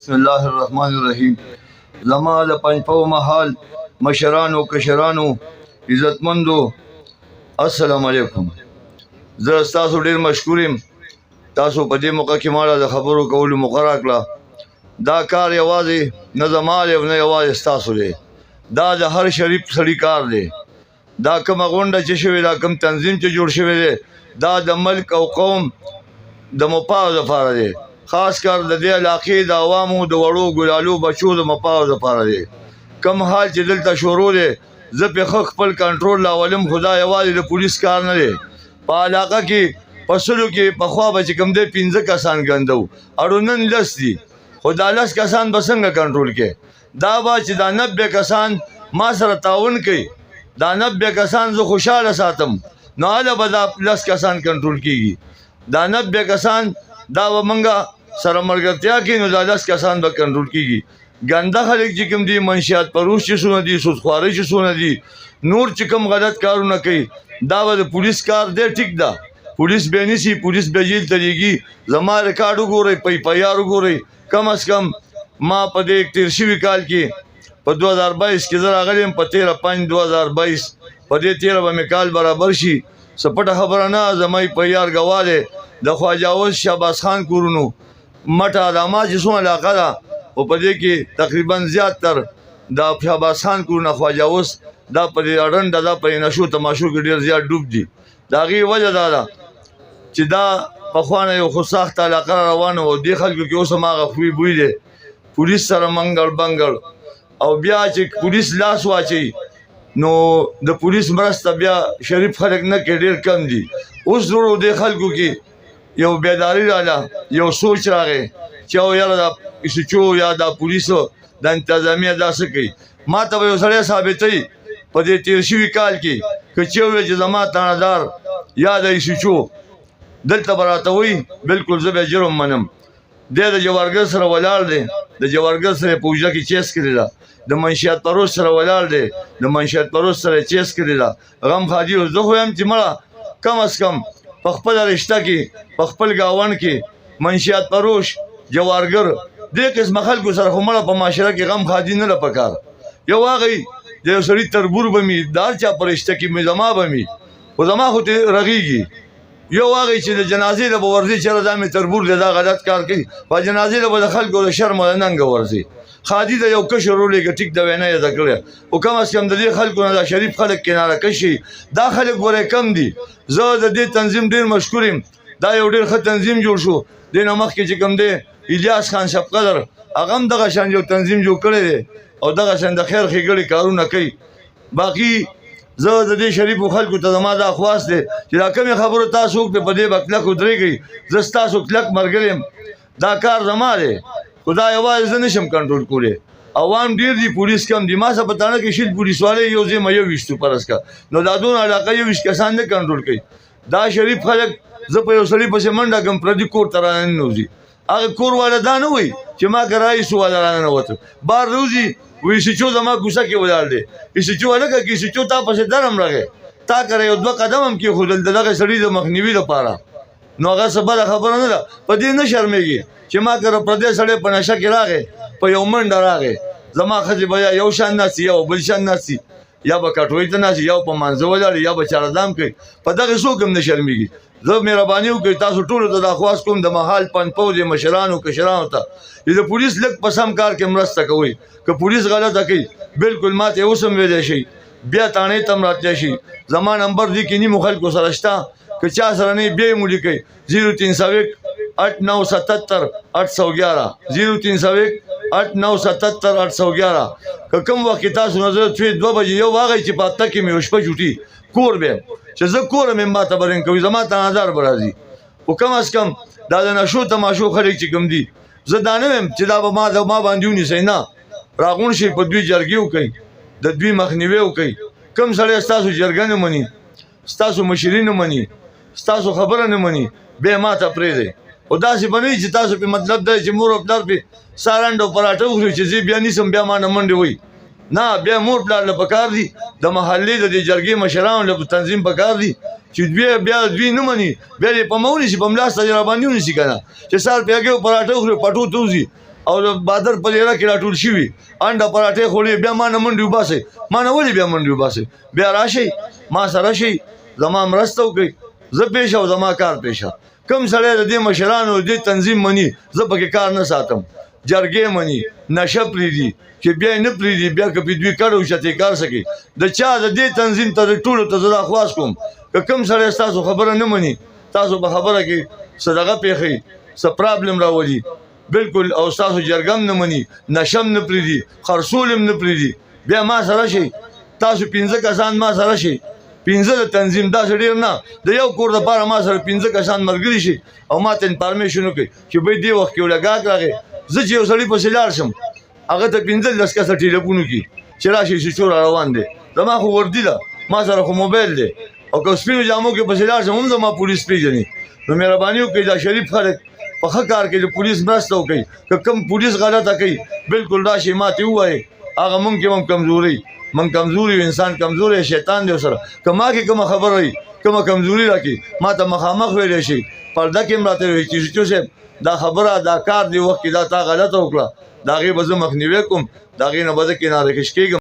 بسم الله الرحمن الرحیم. زما د پنځپو محال مشرانو کشرانو عزتمندو السلام علیکم. زه تاسو ډیر مشکور یم. تاسو په دې موقع کې ماله د خبرو کولو مقرره کړه. دا کار یوازې نه زما دی او نه یوازې ستاسو دی، دا د هر شریف سړي کار دی. دا کومه غونډه چې شوې، دا کوم تنظیم چې جوړ شوی دی، دا د ملک او قوم د مفاد لپاره دی. خاص کر د دې علاقې د عوامو د وړو ګلالو بچو د مفاد لپاره دی. کم حال چې دلته شروع دی، زه پې ښه خپل کنټرول راولم، خو دا یوازې د پولیس کار نه دی. په علاقه کې په سلو کې پخوا به چې کوم دی 15 کسان ګنده وو، اړو نن 10 دي، خو دا 10 کسان به څنګه کنټرول کې؟ دا به چې دا 90 کسان ما سره تعاون کوي، دا 90 کسان زه خوشحاله ساتم، نو هله به دا 10 کسان کنټرول کېږي. دا 90 کسان دا به موږ سره ملګرتیا کې، نو دا 10 کسان به کنټرول کېږي. ګنده خلک چې کوم دي، منشیات پروش چې څونه دي، سودخوارۍ چې څونه دي، نور چې کوم غلط کارونه کوي، دا به د پولیس کار دی. ټیک ده، پولیس به نیسي، پولیس به جیل ته لیږي. زما ریکارډ وګورئ، په پی آر وګورئ. کم از کم ما په دې تیر شوي کال کې په 2022 کې زه راغلی یم، په 13/5/2022 په دې 13 به مې کال برابر شي. څه پټه خبره نه، زما پی آر ګواه دی. د خواجه اوس شهباز خان کورونو مټه علامه چې څومره علاقه ده، او په دې کې تقریبا زیات تر د شهباز خان کورونه خواجه اوس دا په دې اړنډه، دا په نشو تماشو کې ډېر زیات ډوب دي. د هغې وجه دا ده چې دا پخوا نه یو خو سخته علاقه را روانه وه. دې خلکو کې اوس هم هغه خوی بوی دی، پولیس سره منګړ بنګړ. او بیا چې پولیس لاس واچوي، نو د پولیس مرسته بیا شریف خلک نه کوي، ډېر کم دي. اوس ضرور دې خلکو کې یو بیداری راغله، یو سوچ راغی چې او یاره دا ایسوچو یا دا پولیسو د انتظامیه دا څه کوي. ما ته به یو سړی ثابتوي په دې تیر شوي کال کې، که چې وویل چې زما تاڼهدار یا د ایسوچو دلته به راته وایي، بلکل زه به جرم منم. دی د جوارګر سره ولاړ دی، د جوارګر سره په اوجه کې چیس کړې ده. د منشیات پروش سره ولاړ دی، د منشیات پروش سره چیس کړې ده. غم خادي اوس زه خو یم چې مړه کم از کم په خپله رشته کې، په خپل ګاونډ کې منشیات پروش، جوارګر، دې قسمه خلکو سره خو مړه په معاشره کې غم خادي نه ده پکار. یو هغې د یو سړي تربور به مي، د هر چا په رشته کې مې زما به مي، خو زما خو ترې رغېږي. یو هغې چې د جنازې له به ورځي، چېرې دا مې تربور دی، دا غلط کار کوي، په جنازې له به د خلکو د شرم او د ننګه ورځي. خادي د یو کشر ولېږه، ټیک ده، وینا یې زده کړې، خو کم از کم د دې خلکو نه دا شریف خلک کناره کشي. دا خلک ګورئ کم دي. زه د دې تنظیم ډېر مشکور یم. دا یو ډېر ښه تنظیم جوړ شو. دې نه مخکې چې کوم دی الیاس خان شبقدر، هغه هم دغه شان یو تنظیم جوړ کړی دی او دغه شان د خیر ښېګړې کارونه کوي. باقي زه د دې شریفو خلکو ته زما دا خواست دی چې دا کومې خبرو تاسو وکړئ، په دې به کلک ودرېږئ. زه ستاسو کلک ملګری یم، دا کار زما دی، خو دا یوازې زه نشم کنټرول کولی. عوام ډېر دي، پولیس کم دي. ما سره په تاڼه کې شل پولیسواله یو ځای ما 21 فرض کړه، نو دا دونه علاقه 21 کسان نه کنټرول کوي. دا شریف خلک زه په یو سړي پسې منډه کړم، پردي کور ته راننوځي. هغه کور والا دا نه وایي چې ما که رایسو والا راننوته، بار روځي وایي ایسوچو زما کوڅه کې ولاړ دی. ایسوچو هلکه که ایسوچو تا پسې درم راغی، تا کره یو 2 قدم هم کېښودل د دغه سړي د مخنیوي لپاره، نو هغه څه بده خبره نه ده. په دې نه شرمېږي چې ما کره پردی سړی په نشه کې راغی، په یو منډه راغی، زما ښځې به یا یو شان ناستي یا بل شان ناستي، یا به کټوۍ ته ناستي، یا په مانځه ولاړې، یا به چاړهدام کوي. په دغې څوک هم نه شرمېږي. زه مهرباني وکړئ، تاسو ټولو ته دا خواست کوم، د محال پنځپوځې مشرانو کشرانو ته، چې د پولیس لږ په سم کار کې مرسته کوئ. که پولیس غلطه کوي، بلکل ما ته اوس هم ویلی شئ، بیا تاڼې ته هم راتلی شي. زما نمبر دې کې نیمو خلکو سره شته، که چا سره نه بیا یې مو لیکئ 0301-8977-811 0301-8977-811. که کوم وخت کې تاسو نظر شوې 2 بجې یو واغئ چې په هفته کې مې یو شپه چوټي کور به یم، چې زه کور یم ما ته به رنګ کوي، زما تاڼهدار به راځي. خو کم از کم دا د نشو تماشو خلک چې کوم دي، زه دا نه ویم چې دا به ما باندې ونیسئ، نه، راغونډ شئ، په دوی جرګې وکئ، د دوی مخنیوی وکئ. کوم سړی ستاسو جرګه نه مني، ستاسو مشري نه مني، ستاسو خبره نه مني، بیا ما ته پرېږدئ. خو داسې به نه وي چې تاسو پې مطلب دی چې مور او پلار پې سارنډ او پراټه وخوري چې زه بیا نیسم، بیا ما نه منډې وایي. نه، بیا مور پلار له پکار دي، د محلې د دې جرګې مشرانو له تنظیم پکار دي چې بیا دوی نه مني، بیا دې په مه ونیسي، په ملا ستاسې راباندې ونیسي که نه، چې سار پې هګۍ او پراټه وخوري، پټو ته وځي، او د بادر په لیره کې راټول شوي انډه پراټې خوړې بیا ما نه منډې وباسئ ما نه ولې بیا منډې وباسئ بیا راشئ ما سره شئ زما مرسته وکړئ زه پیښه او زما کار پیښه کوم سړی د دې مشرانو د دې تنظیم مني زه پکې کار نه ساتم جرګې مني نشه پرېږدي چې بیا یې نه پرېږدي بیا که پې دوی کډ اوچتې کار سکي د چا د دې تنظیم ته د ټولو ته زه درخواست کوم که کوم سړی ستاسو خبره نه مني تاسو په خبره کې څه دغه پېښئ څه پرابلم راولي بالکل او ستاسو جرګه هم نه مني نشه هم نه پرېږدي خرڅول هم نه پرېږدي بیا ما سره شئ تاسو 15 کسان ما سره شئ 15 د تنظیم داسې ډېر نه د یو کور دپاره ما سره 15 کسان ملګري شي او ما ته انفارمیشن وکړي چې بھئی دې وخت کې یو ګاګ راغی زه چې یو سړي پسې لاړ شم هغه ته 15 کسه ټلیفون وکړي چې راشي چې چور روان دی زما خو وردي ده ما سره خو موبایل دی او که سپینو جامو کې پسې لاړ شم هم زما پولیس پېژني نو مهرباني وکړئ دا شریف خلک په ښه کار کې د پولیس مرسته وکړي که کوم پولیس غلطه کوي بالکل راشي ماته ووایي هغه مونږ کې هم کمزوري من کمزوري یو انسان کمزوری شیطان دی سره که ما کې کومه خبره وي کومه کمزوري راکړي ما ته مخامخ ویلی شي پرده کې هم راته وایي چې شیچو صاحب دا خبره دا کار دی وخت کې دا تا غلطه وکړه د هغې به زه مخنیوی کوم د هغې نه به زه کناره کش کېږم